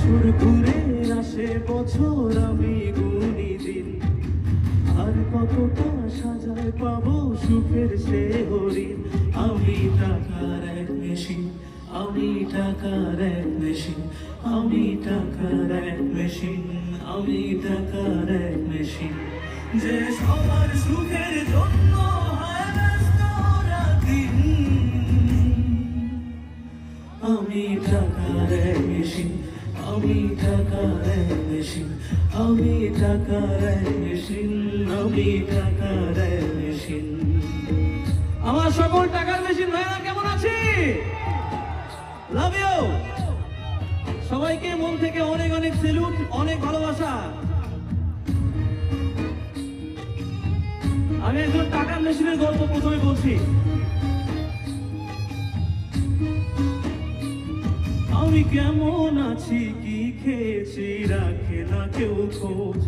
বছর ঘুরে আসে বছর আমি গুনি দিন, আর কতটা সাজায় পাবো সুখের সে হরিণ। আমি টাকার এক মেশিন, আমি টাকার এক মেশিন, আমি টাকার এক মেশিন, আমি টাকার এক মেশিন, যে সবার সুখের জন্য হয় ব্যস্ত রাতদিন। আমি টাকার এক মেশিন, আমি টাকার এক মেশিন, আমি টাকার এক মেশিন, আমি টাকার এক মেশিন। আমার সকল টাকার মেশিন ভাইরা কেমন আছে? লাভ ইউ সবাইকে মন থেকে অনেক অনেক সেলুট, অনেক ভালোবাসা। আমি একজন টাকার মেশিনের গল্প প্রথমে বলছি। আমি কেমন আছি, কি খেয়েছি, রাখে না কেউ খোঁজ।